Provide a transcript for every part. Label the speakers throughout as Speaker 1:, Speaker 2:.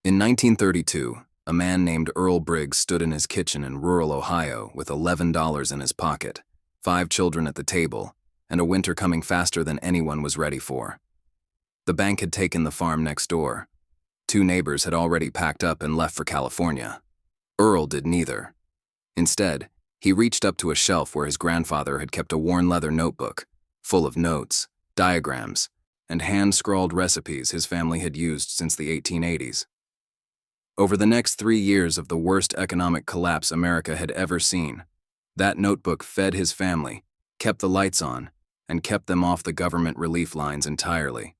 Speaker 1: In 1932, a man named Earl Briggs stood in his kitchen in rural Ohio with $11 in his pocket, 5 children at the table, and a winter coming faster than anyone was ready for. The bank had taken the farm next door. 2 neighbors had already packed up and left for California. Earl did neither. Instead, he reached up to a shelf where his grandfather had kept a worn leather notebook, full of notes, diagrams, and hand-scrawled recipes his family had used since the 1880s. Over the next 3 years of the worst economic collapse America had ever seen, that notebook fed his family, kept the lights on, and kept them off the government relief lines entirely.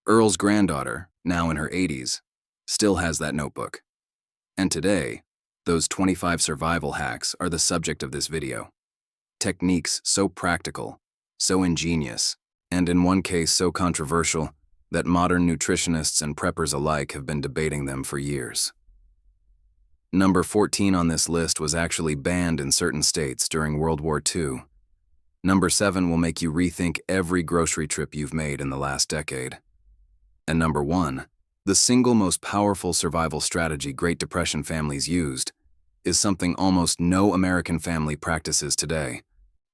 Speaker 1: Earl's granddaughter, now in her 80s, still has that notebook. And today, those 25 survival hacks are the subject of this video. Techniques so practical, so ingenious, and in one case so controversial that modern nutritionists and preppers alike have been debating them for years. Number 14 on this list was actually banned in certain states during World War II. Number 7 will make you rethink every grocery trip you've made in the last decade. And number 1, the single most powerful survival strategy Great Depression families used, is something almost no American family practices today,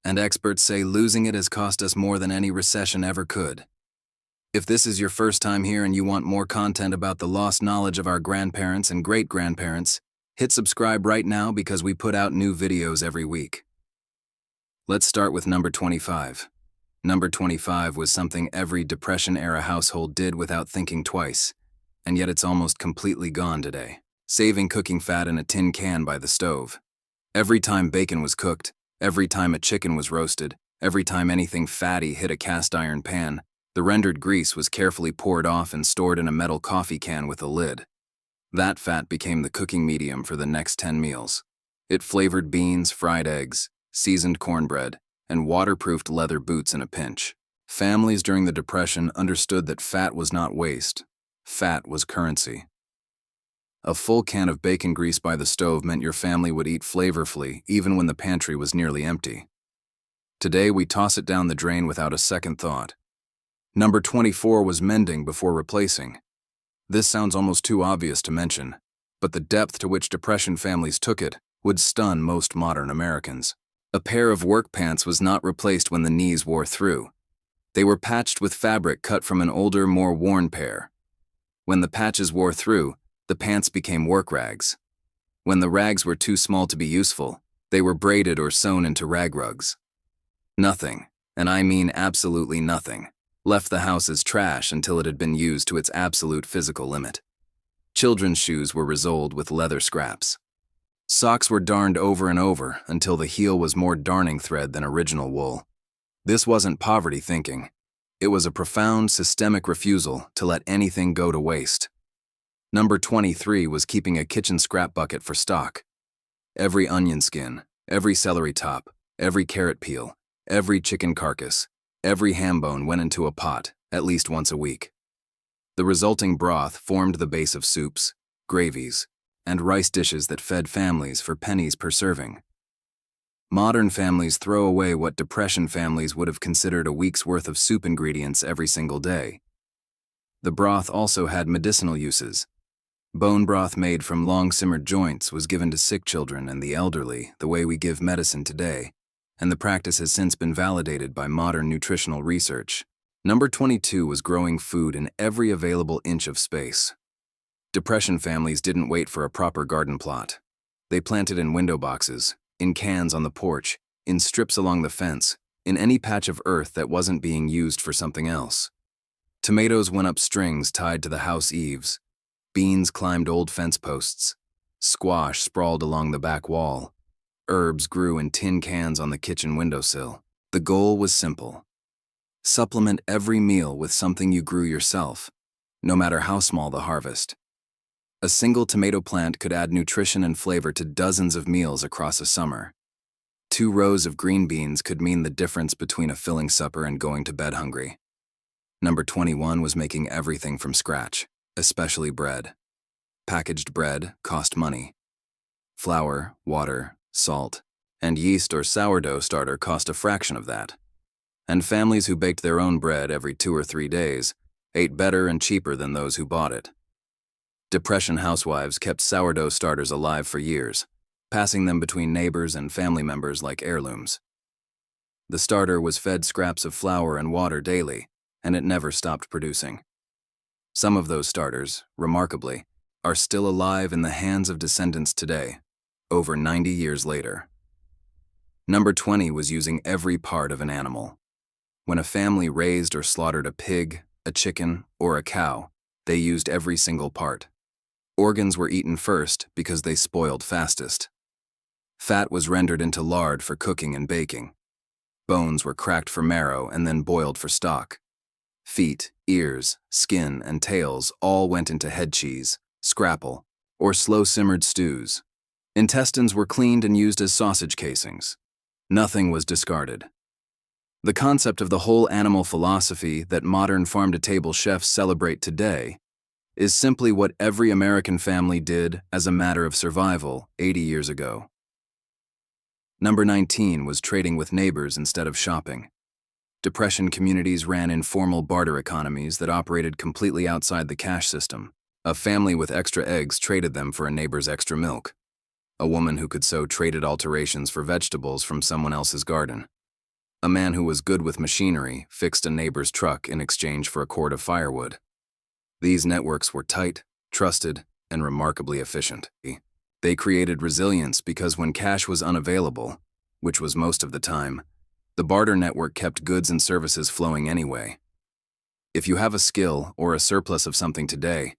Speaker 1: and experts say losing it has cost us more than any recession ever could. If this is your first time here and you want more content about the lost knowledge of our grandparents and great-grandparents, hit subscribe right now because we put out new videos every week. Let's start with number 25. Number 25 was something every Depression-era household did without thinking twice, and yet it's almost completely gone today. Saving cooking fat in a tin can by the stove. Every time bacon was cooked, every time a chicken was roasted, every time anything fatty hit a cast iron pan, the rendered grease was carefully poured off and stored in a metal coffee can with a lid. That fat became the cooking medium for the next 10 meals. It flavored beans, fried eggs, seasoned cornbread, and waterproofed leather boots in a pinch. Families during the Depression understood that fat was not waste. Fat was currency. A full can of bacon grease by the stove meant your family would eat flavorfully even when the pantry was nearly empty. Today, we toss it down the drain without a second thought. Number 24 was mending before replacing. This sounds almost too obvious to mention, but the depth to which Depression families took it would stun most modern Americans. A pair of work pants was not replaced when the knees wore through. They were patched with fabric cut from an older, more worn pair. When the patches wore through, the pants became work rags. When the rags were too small to be useful, they were braided or sewn into rag rugs. Nothing, and I mean absolutely nothing, left the house as trash until it had been used to its absolute physical limit. Children's shoes were resoled with leather scraps. Socks were darned over and over until the heel was more darning thread than original wool. This wasn't poverty thinking. It was a profound, systemic refusal to let anything go to waste. Number 23 was keeping a kitchen scrap bucket for stock. Every onion skin, every celery top, every carrot peel, every chicken carcass, every ham bone went into a pot at least once a week. The resulting broth formed the base of soups, gravies, and rice dishes that fed families for pennies per serving. Modern families throw away what Depression families would have considered a week's worth of soup ingredients every single day. The broth also had medicinal uses. Bone broth made from long-simmered joints was given to sick children and the elderly the way we give medicine today, and the practice has since been validated by modern nutritional research. Number 22 was growing food in every available inch of space. Depression families didn't wait for a proper garden plot. They planted in window boxes, in cans on the porch, in strips along the fence, in any patch of earth that wasn't being used for something else. Tomatoes went up strings tied to the house eaves. Beans climbed old fence posts. Squash sprawled along the back wall. Herbs grew in tin cans on the kitchen windowsill. The goal was simple. Supplement every meal with something you grew yourself, no matter how small the harvest. A single tomato plant could add nutrition and flavor to dozens of meals across a summer. 2 rows of green beans could mean the difference between a filling supper and going to bed hungry. Number 21 was making everything from scratch, especially bread. Packaged bread cost money. Flour, water, salt, and yeast or sourdough starter cost a fraction of that. And families who baked their own bread every 2 or 3 days ate better and cheaper than those who bought it. Depression housewives kept sourdough starters alive for years, passing them between neighbors and family members like heirlooms. The starter was fed scraps of flour and water daily, and it never stopped producing. Some of those starters, remarkably, are still alive in the hands of descendants today, over 90 years later. Number 20 was using every part of an animal. When a family raised or slaughtered a pig, a chicken, or a cow, they used every single part. Organs were eaten first because they spoiled fastest. Fat was rendered into lard for cooking and baking. Bones were cracked for marrow and then boiled for stock. Feet, ears, skin, and tails all went into head cheese, scrapple, or slow-simmered stews. Intestines were cleaned and used as sausage casings. Nothing was discarded. The concept of the whole animal philosophy that modern farm-to-table chefs celebrate today is simply what every American family did as a matter of survival 80 years ago. Number 19 was trading with neighbors instead of shopping. Depression communities ran informal barter economies that operated completely outside the cash system. A family with extra eggs traded them for a neighbor's extra milk. A woman who could sew traded alterations for vegetables from someone else's garden. A man who was good with machinery fixed a neighbor's truck in exchange for a cord of firewood. These networks were tight, trusted, and remarkably efficient. They created resilience because when cash was unavailable, which was most of the time, the barter network kept goods and services flowing anyway. If you have a skill or a surplus of something today,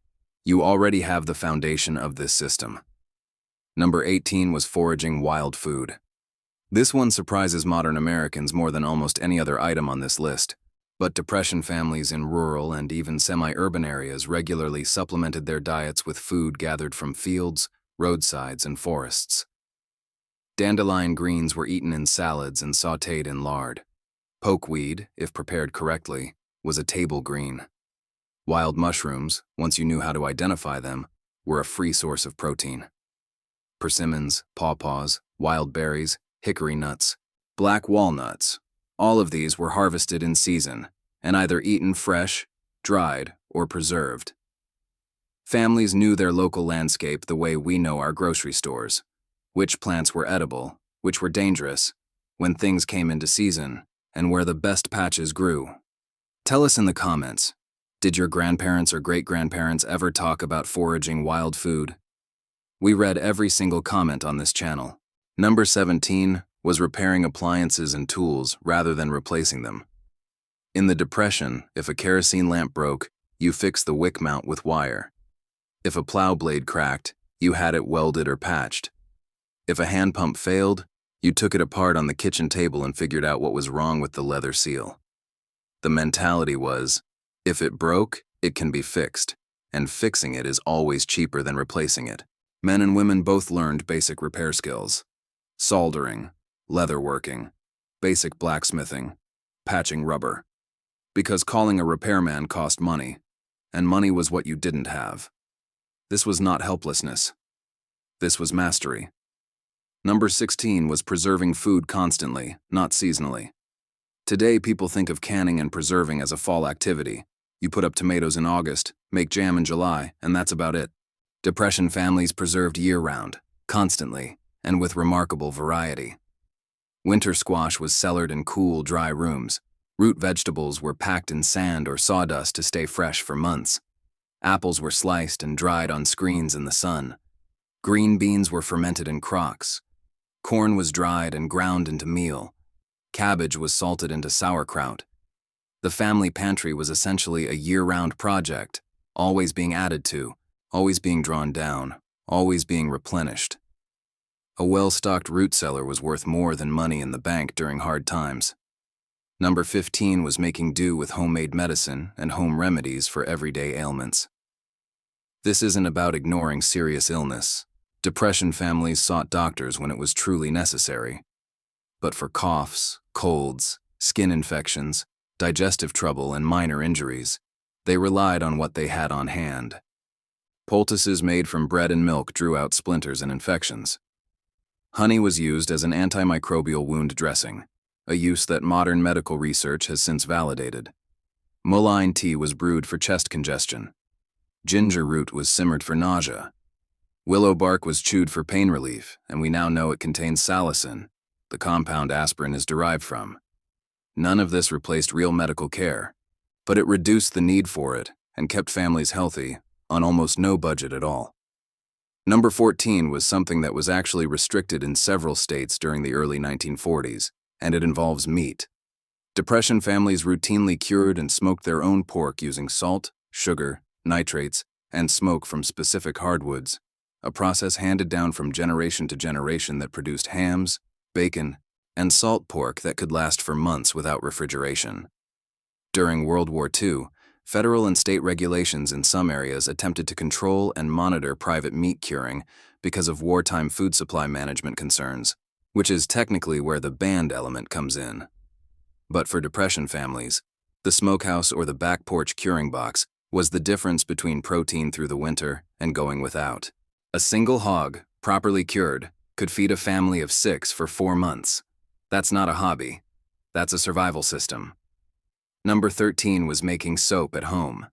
Speaker 1: you already have the foundation of this system. Number 18 was foraging wild food. This one surprises modern Americans more than almost any other item on this list, but Depression families in rural and even semi-urban areas regularly supplemented their diets with food gathered from fields, roadsides, and forests. Dandelion greens were eaten in salads and sautéed in lard. Pokeweed, if prepared correctly, was a table green. Wild mushrooms, once you knew how to identify them, were a free source of protein. Persimmons, pawpaws, wild berries, hickory nuts, black walnuts, all of these were harvested in season and either eaten fresh, dried, or preserved. Families knew their local landscape the way we know our grocery stores, which plants were edible, which were dangerous, when things came into season, and where the best patches grew. Tell us in the comments, did your grandparents or great-grandparents ever talk about foraging wild food? We read every single comment on this channel. Number 17 was repairing appliances and tools rather than replacing them. In the Depression, if a kerosene lamp broke, you fixed the wick mount with wire. If a plow blade cracked, you had it welded or patched. If a hand pump failed, you took it apart on the kitchen table and figured out what was wrong with the leather seal. The mentality was, if it broke, it can be fixed, and fixing it is always cheaper than replacing it. Men and women both learned basic repair skills: soldering, leatherworking, basic blacksmithing, patching rubber. Because calling a repairman cost money, and money was what you didn't have. This was not helplessness. This was mastery. Number 16 was preserving food constantly, not seasonally. Today, people think of canning and preserving as a fall activity. You put up tomatoes in August, make jam in July, and that's about it. Depression families preserved year-round, constantly, and with remarkable variety. Winter squash was cellared in cool, dry rooms. Root vegetables were packed in sand or sawdust to stay fresh for months. Apples were sliced and dried on screens in the sun. Green beans were fermented in crocks. Corn was dried and ground into meal. Cabbage was salted into sauerkraut. The family pantry was essentially a year-round project, always being added to, always being drawn down, always being replenished. A well-stocked root cellar was worth more than money in the bank during hard times. Number 15 was making do with homemade medicine and home remedies for everyday ailments. This isn't about ignoring serious illness. Depression families sought doctors when it was truly necessary. But for coughs, colds, skin infections, digestive trouble, and minor injuries, they relied on what they had on hand. Poultices made from bread and milk drew out splinters and infections. Honey was used as an antimicrobial wound dressing, a use that modern medical research has since validated. Mullein tea was brewed for chest congestion. Ginger root was simmered for nausea. Willow bark was chewed for pain relief, and we now know it contains salicin, the compound aspirin is derived from. None of this replaced real medical care, but it reduced the need for it and kept families healthy on almost no budget at all. Number 14 was something that was actually restricted in several states during the early 1940s, and it involves meat. Depression families routinely cured and smoked their own pork using salt, sugar, nitrates, and smoke from specific hardwoods, a process handed down from generation to generation that produced hams, bacon, and salt pork that could last for months without refrigeration. During World War II, federal and state regulations in some areas attempted to control and monitor private meat curing because of wartime food supply management concerns, which is technically where the banned element comes in. But for depression families, the smokehouse or the back porch curing box was the difference between protein through the winter and going without. A single hog, properly cured, could feed a family of 6 for 4 months. That's not a hobby. That's a survival system. Number 13 was making soap at home.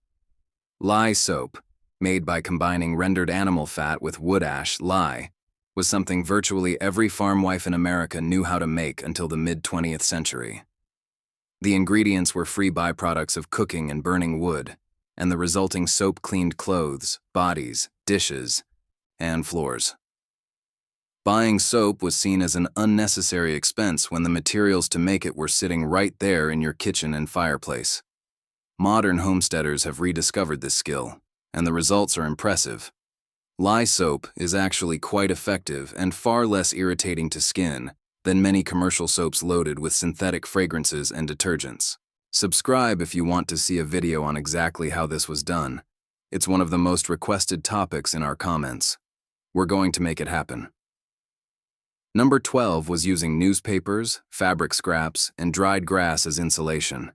Speaker 1: Lye soap, made by combining rendered animal fat with wood ash, lye, was something virtually every farm wife in America knew how to make until the mid-20th century. The ingredients were free byproducts of cooking and burning wood, and the resulting soap cleaned clothes, bodies, dishes, and floors. Buying soap was seen as an unnecessary expense when the materials to make it were sitting right there in your kitchen and fireplace. Modern homesteaders have rediscovered this skill, and the results are impressive. Lye soap is actually quite effective and far less irritating to skin than many commercial soaps loaded with synthetic fragrances and detergents. Subscribe if you want to see a video on exactly how this was done. It's one of the most requested topics in our comments. We're going to make it happen. Number 12 was using newspapers, fabric scraps, and dried grass as insulation.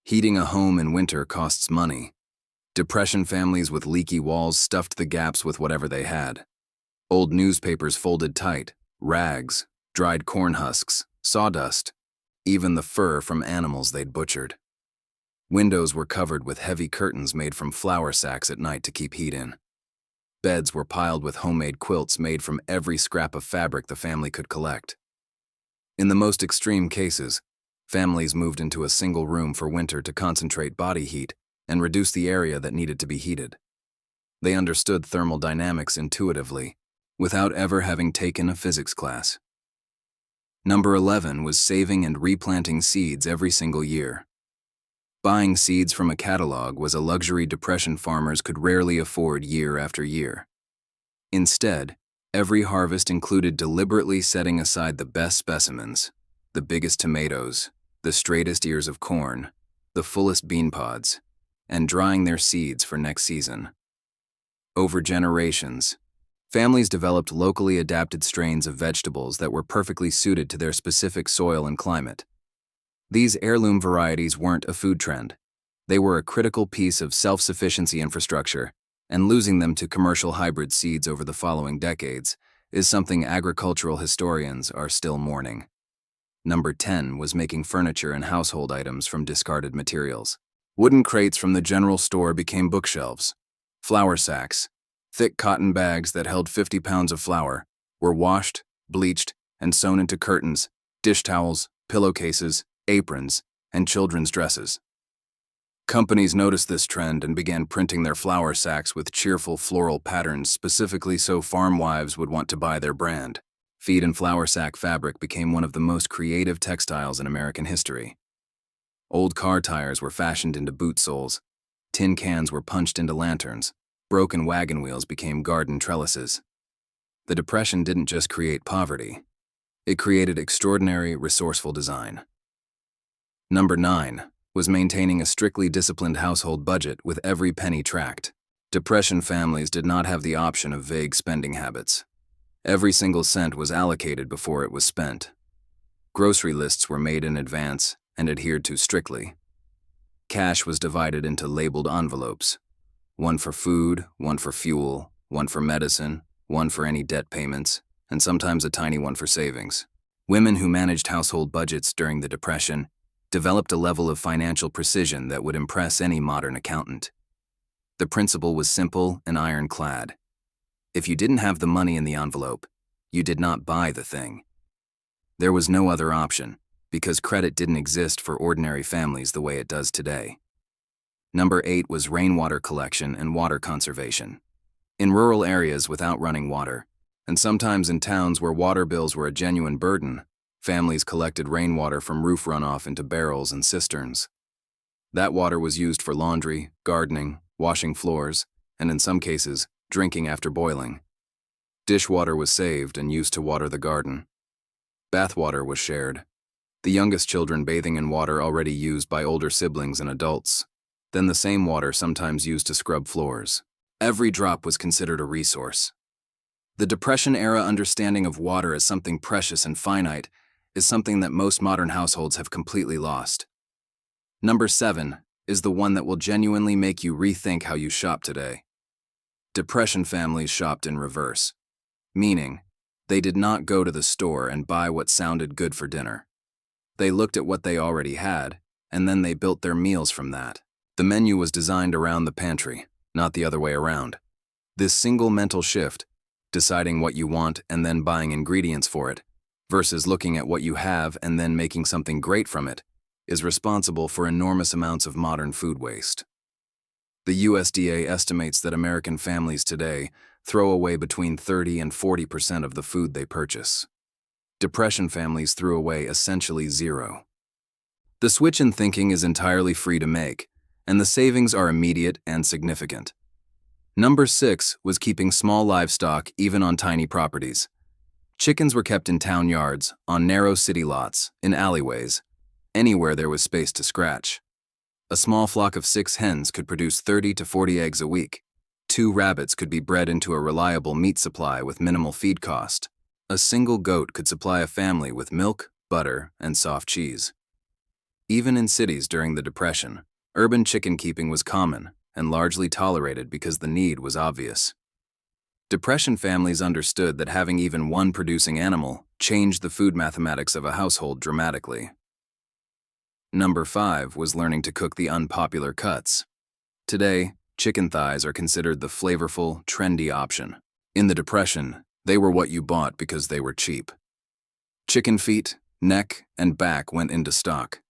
Speaker 1: Heating a home in winter costs money. Depression families with leaky walls stuffed the gaps with whatever they had. Old newspapers folded tight, rags, dried corn husks, sawdust, even the fur from animals they'd butchered. Windows were covered with heavy curtains made from flour sacks at night to keep heat in. Beds were piled with homemade quilts made from every scrap of fabric the family could collect. In the most extreme cases, families moved into a single room for winter to concentrate body heat and reduce the area that needed to be heated. They understood thermal dynamics intuitively, without ever having taken a physics class. Number 11 was saving and replanting seeds every single year. Buying seeds from a catalog was a luxury depression farmers could rarely afford year after year. Instead, every harvest included deliberately setting aside the best specimens, the biggest tomatoes, the straightest ears of corn, the fullest bean pods, and drying their seeds for next season. Over generations, families developed locally adapted strains of vegetables that were perfectly suited to their specific soil and climate. These heirloom varieties weren't a food trend. They were a critical piece of self-sufficiency infrastructure, and losing them to commercial hybrid seeds over the following decades is something agricultural historians are still mourning. Number 10 was making furniture and household items from discarded materials. Wooden crates from the general store became bookshelves. Flour sacks, thick cotton bags that held 50 pounds of flour, were washed, bleached, and sewn into curtains, dish towels, pillowcases, aprons, and children's dresses. Companies noticed this trend and began printing their flour sacks with cheerful floral patterns specifically so farm wives would want to buy their brand. Feed and flour sack fabric became one of the most creative textiles in American history. Old car tires were fashioned into boot soles, tin cans were punched into lanterns, broken wagon wheels became garden trellises. The Depression didn't just create poverty, it created extraordinary, resourceful design. Number 9 was maintaining a strictly disciplined household budget with every penny tracked. Depression families did not have the option of vague spending habits. Every single cent was allocated before it was spent. Grocery lists were made in advance and adhered to strictly. Cash was divided into labeled envelopes, one for food, one for fuel, one for medicine, one for any debt payments, and sometimes a tiny one for savings. Women who managed household budgets during the Depression developed a level of financial precision that would impress any modern accountant. The principle was simple and ironclad. If you didn't have the money in the envelope, you did not buy the thing. There was no other option, because credit didn't exist for ordinary families the way it does today. Number 8 was rainwater collection and water conservation. In rural areas without running water, and sometimes in towns where water bills were a genuine burden, families collected rainwater from roof runoff into barrels and cisterns. That water was used for laundry, gardening, washing floors, and in some cases, drinking after boiling. Dishwater was saved and used to water the garden. Bathwater was shared, the youngest children bathing in water already used by older siblings and adults, then the same water sometimes used to scrub floors. Every drop was considered a resource. The Depression-era understanding of water as something precious and finite is something that most modern households have completely lost. Number 7 is the one that will genuinely make you rethink how you shop today. Depression families shopped in reverse, meaning they did not go to the store and buy what sounded good for dinner. They looked at what they already had, and then they built their meals from that. The menu was designed around the pantry, not the other way around. This single mental shift, deciding what you want and then buying ingredients for it, versus looking at what you have and then making something great from it, is responsible for enormous amounts of modern food waste. The USDA estimates that American families today throw away between 30% and 40% of the food they purchase. Depression families threw away essentially zero. The switch in thinking is entirely free to make, and the savings are immediate and significant. Number 6 was keeping small livestock even on tiny properties. Chickens were kept in town yards, on narrow city lots, in alleyways, anywhere there was space to scratch. A small flock of 6 hens could produce 30 to 40 eggs a week. 2 rabbits could be bred into a reliable meat supply with minimal feed cost. A single goat could supply a family with milk, butter, and soft cheese. Even in cities during the Depression, urban chicken keeping was common and largely tolerated because the need was obvious. Depression families understood that having even one producing animal changed the food mathematics of a household dramatically. Number 5 was learning to cook the unpopular cuts. Today, chicken thighs are considered the flavorful, trendy option. In the Depression, they were what you bought because they were cheap. Chicken feet, neck, and back went into stock.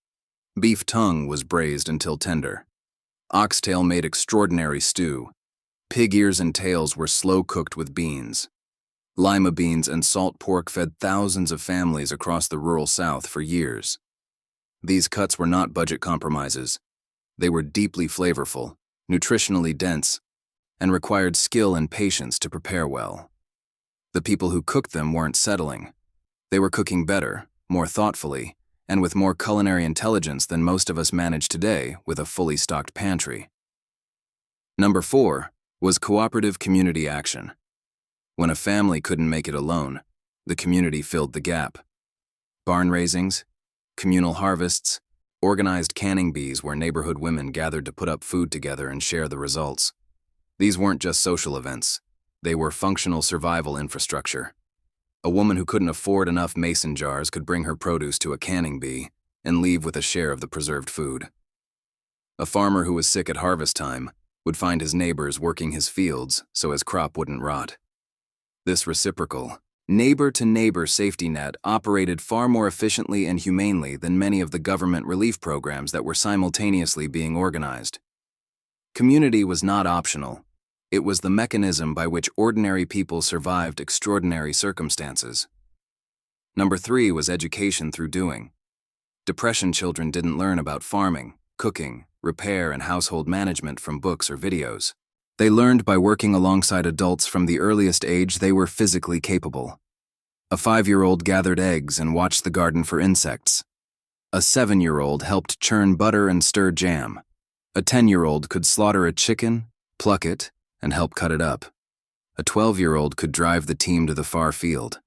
Speaker 1: Beef tongue was braised until tender. Oxtail made extraordinary stew. Pig ears and tails were slow-cooked with beans. Lima beans and salt pork fed thousands of families across the rural South for years. These cuts were not budget compromises. They were deeply flavorful, nutritionally dense, and required skill and patience to prepare well. The people who cooked them weren't settling. They were cooking better, more thoughtfully, and with more culinary intelligence than most of us manage today with a fully stocked pantry. Number 4 was cooperative community action. When a family couldn't make it alone, the community filled the gap. Barn raisings, communal harvests, organized canning bees where neighborhood women gathered to put up food together and share the results. These weren't just social events. They were functional survival infrastructure. A woman who couldn't afford enough mason jars could bring her produce to a canning bee and leave with a share of the preserved food. A farmer who was sick at harvest time would find his neighbors working his fields so his crop wouldn't rot. This reciprocal, neighbor-to-neighbor safety net operated far more efficiently and humanely than many of the government relief programs that were simultaneously being organized. Community was not optional. It was the mechanism by which ordinary people survived extraordinary circumstances. Number 3 was education through doing. Depression children didn't learn about farming, cooking, repair, and household management from books or videos. They learned by working alongside adults from the earliest age they were physically capable. A 5-year-old gathered eggs and watched the garden for insects. A 7-year-old helped churn butter and stir jam. A 10-year-old could slaughter a chicken, pluck it, and help cut it up. A 12-year-old could drive the team to the far field.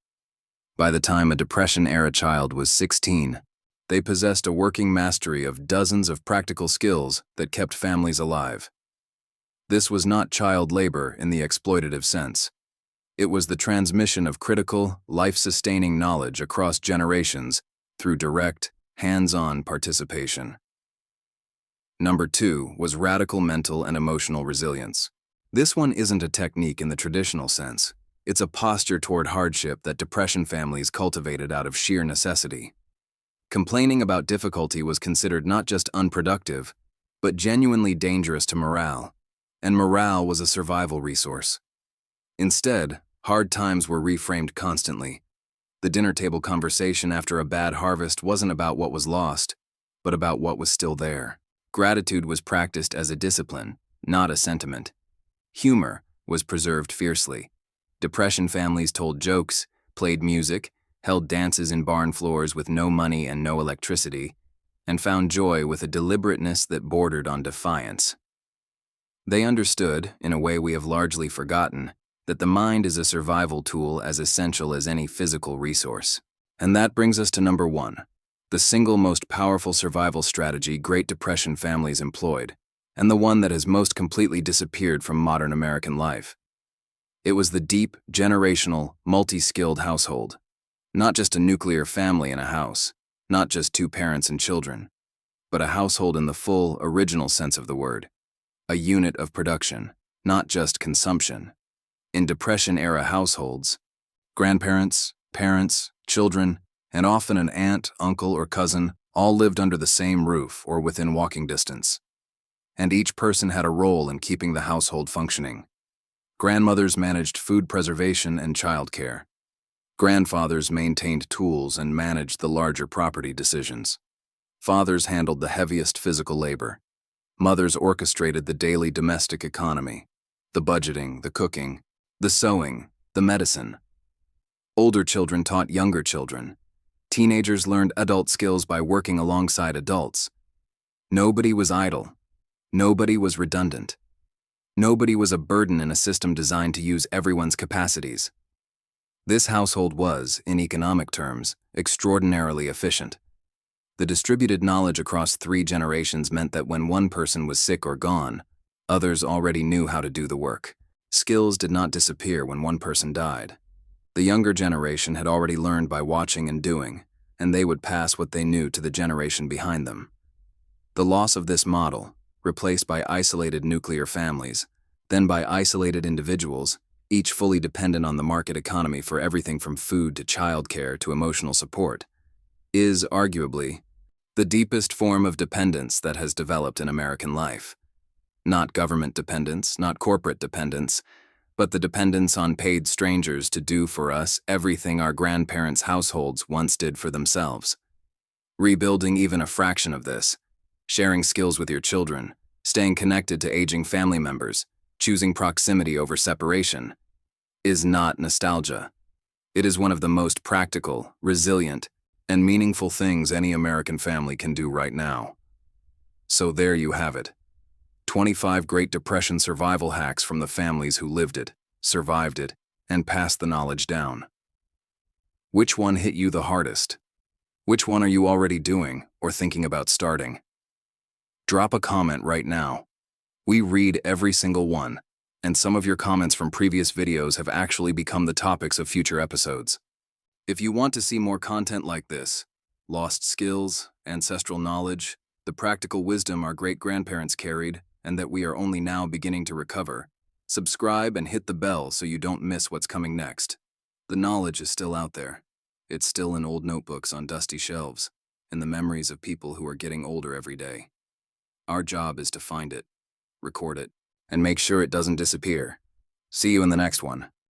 Speaker 1: By the time a Depression-era child was 16, they possessed a working mastery of dozens of practical skills that kept families alive. This was not child labor in the exploitative sense. It was the transmission of critical, life-sustaining knowledge across generations through direct, hands-on participation. Number 2 was radical mental and emotional resilience. This one isn't a technique in the traditional sense. It's a posture toward hardship that depression families cultivated out of sheer necessity. Complaining about difficulty was considered not just unproductive, but genuinely dangerous to morale, and morale was a survival resource. Instead, hard times were reframed constantly. The dinner table conversation after a bad harvest wasn't about what was lost, but about what was still there. Gratitude was practiced as a discipline, not a sentiment. Humor was preserved fiercely. Depression families told jokes, played music, held dances in barn floors with no money and no electricity, and found joy with a deliberateness that bordered on defiance. They understood, in a way we have largely forgotten, that the mind is a survival tool as essential as any physical resource. And that brings us to number 1, the single most powerful survival strategy Great Depression families employed, and the one that has most completely disappeared from modern American life. It was the deep, generational, multi-skilled household. Not just a nuclear family in a house, not just 2 parents and children, but a household in the full, original sense of the word. A unit of production, not just consumption. In Depression-era households, grandparents, parents, children, and often an aunt, uncle, or cousin all lived under the same roof or within walking distance. And each person had a role in keeping the household functioning. Grandmothers managed food preservation and childcare. Grandfathers maintained tools and managed the larger property decisions. Fathers handled the heaviest physical labor. Mothers orchestrated the daily domestic economy, the budgeting, the cooking, the sewing, the medicine. Older children taught younger children. Teenagers learned adult skills by working alongside adults. Nobody was idle. Nobody was redundant. Nobody was a burden in a system designed to use everyone's capacities. This household was, in economic terms, extraordinarily efficient. The distributed knowledge across 3 generations meant that when one person was sick or gone, others already knew how to do the work. Skills did not disappear when one person died. The younger generation had already learned by watching and doing, and they would pass what they knew to the generation behind them. The loss of this model, replaced by isolated nuclear families, then by isolated individuals, each fully dependent on the market economy for everything from food to childcare to emotional support, is, arguably, the deepest form of dependence that has developed in American life. Not government dependence, not corporate dependence, but the dependence on paid strangers to do for us everything our grandparents' households once did for themselves. Rebuilding even a fraction of this, sharing skills with your children, staying connected to aging family members, choosing proximity over separation, is not nostalgia. It is one of the most practical, resilient, and meaningful things any American family can do right now. So there you have it. 25 Great Depression survival hacks from the families who lived it, survived it, and passed the knowledge down. Which one hit you the hardest? Which one are you already doing or thinking about starting? Drop a comment right now. We read every single one, and some of your comments from previous videos have actually become the topics of future episodes. If you want to see more content like this, lost skills, ancestral knowledge, the practical wisdom our great-grandparents carried, and that we are only now beginning to recover, subscribe and hit the bell so you don't miss what's coming next. The knowledge is still out there. It's still in old notebooks on dusty shelves, in the memories of people who are getting older every day. Our job is to find it, record it, and make sure it doesn't disappear. See you in the next one.